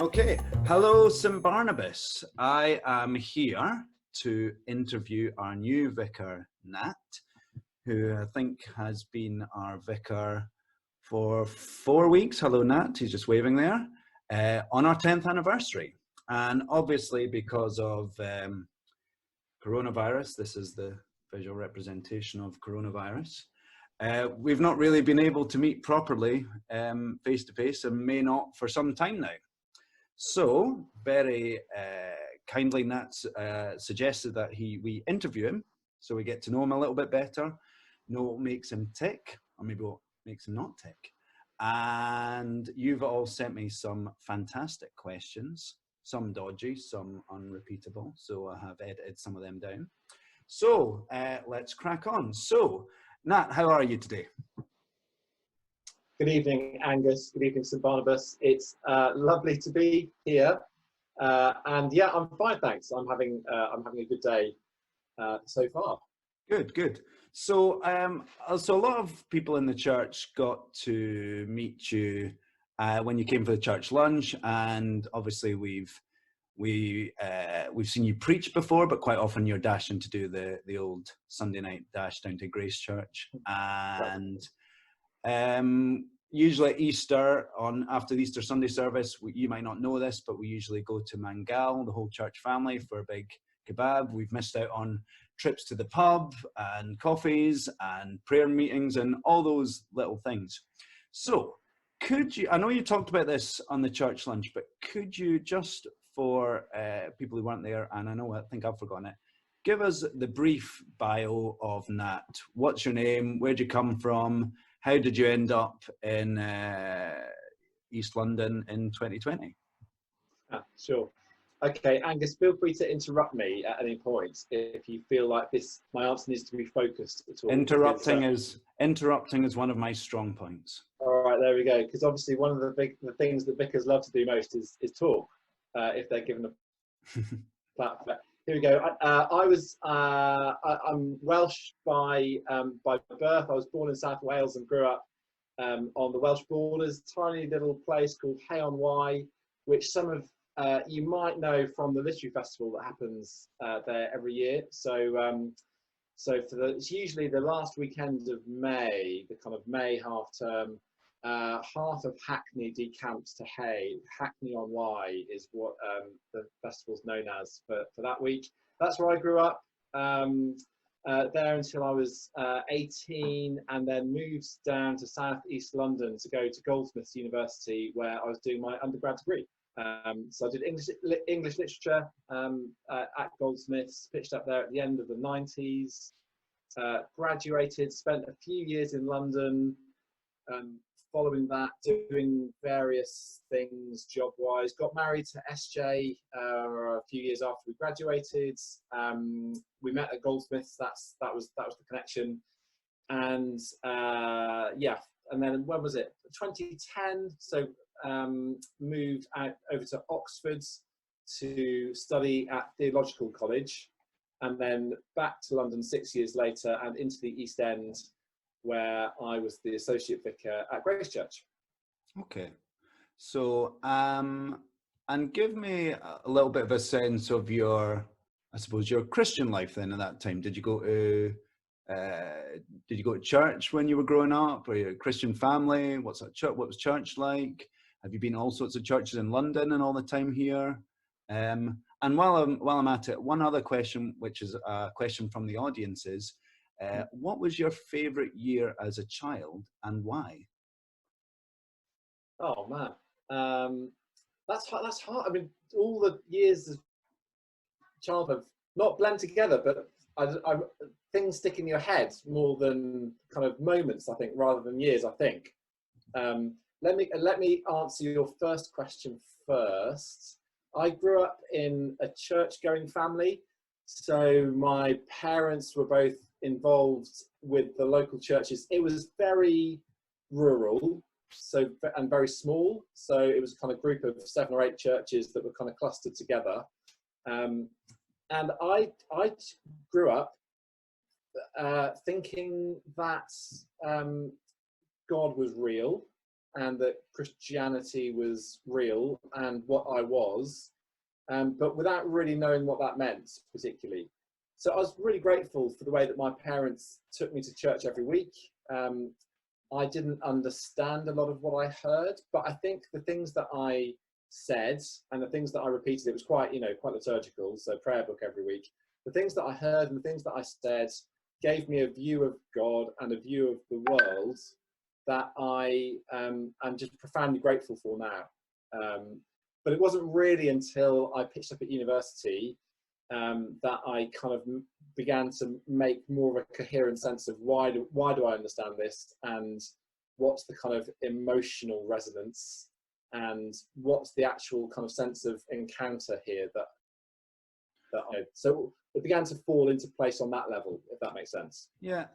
Okay, hello St Barnabas. I am here to interview our new vicar, Nat, who I think has been our vicar for 4 weeks. Hello Nat, he's just waving there, on our 10th anniversary. And obviously because of coronavirus, this is the visual representation of coronavirus. We've not really been able to meet properly face to face and may not for some time now. So very kindly Nat suggested that we interview him so we get to know him a little bit better, know what makes him tick, or maybe what makes him not tick. And you've all sent me some fantastic questions, some dodgy, some unrepeatable. So I have edited some of them down. So let's crack on. So Nat, how are you today? Good evening, Angus. Good evening, St Barnabas. It's lovely to be here, and yeah, I'm fine, thanks. I'm having a good day so far. Good. So, so a lot of people in the church got to meet you when you came for the church lunch, and obviously we've seen you preach before, but quite often you're dashing to do the old Sunday night dash down to Grace Church, and usually at Easter, after the Easter Sunday service, you might not know this, but we usually go to Mangal, the whole church family, for a big kebab. We've missed out on trips to the pub and coffees and prayer meetings and all those little things. So could you, I know you talked about this on the church lunch, but could you just, for people who weren't there, and I think I've forgotten it, give us the brief bio of Nat. What's your name? Where'd you come from? How did you end up in East London in 2020? Sure. Okay, Angus, feel free to interrupt me at any point if you feel like my answer needs to be focused at all. Interrupting is one of my strong points. All right, there we go. Because obviously one of the things that vicars love to do most is talk, if they're given a platform. Here we go. I'm Welsh by birth. I was born in South Wales and grew up on the Welsh borders, tiny little place called Hay on Wye, which some of you might know from the literary festival that happens there every year. So, it's usually the last weekend of May, the kind of May half term. Half of Hackney decamps to Hay. Hackney on Wye is what the festival's known as for that week. That's where I grew up there until I was 18, and then moved down to South East London to go to Goldsmiths University, where I was doing my undergrad degree. So I did English literature at Goldsmiths, pitched up there at the end of the 90s, graduated, spent a few years in London, following that, doing various things job-wise. Got married to SJ a few years after we graduated. We met at Goldsmiths. That was the connection. And yeah, and then when was it? 2010. So moved over to Oxford to study at Theological College, and then back to London 6 years later and into the East End, where I was the associate vicar at Grace Church. Okay, so and give me a little bit of a sense of your Christian life then at that time. Did you go to church when you were growing up? Were you a Christian family? What was church like? Have you been all sorts of churches in London and all the time here? And while I'm at it, one other question, which is a question from the audience, is what was your favorite year as a child and why? Oh man, that's hard. I mean, all the years as a child have not blend together, but things stick in your head more than kind of moments, I think, rather than years, I think. Let me answer your first question first. I grew up in a church-going family, so my parents were both involved with the local churches. It was very rural, and very small, so it was kind of group of 7 or 8 churches that were kind of clustered together. And I grew up thinking that God was real, and that Christianity was real and what I was, but without really knowing what that meant particularly. So I was really grateful for the way that my parents took me to church every week. I didn't understand a lot of what I heard, but I think the things that I said and the things that I repeated, it was quite, quite liturgical, so prayer book every week. The things that I heard and the things that I said gave me a view of God and a view of the world that I am just profoundly grateful for now. But it wasn't really until I pitched up at university that I kind of began to make more of a coherent sense of why do I understand this, and what's the kind of emotional resonance, and what's the actual kind of sense of encounter here so it began to fall into place on that level, if that makes sense. Yeah,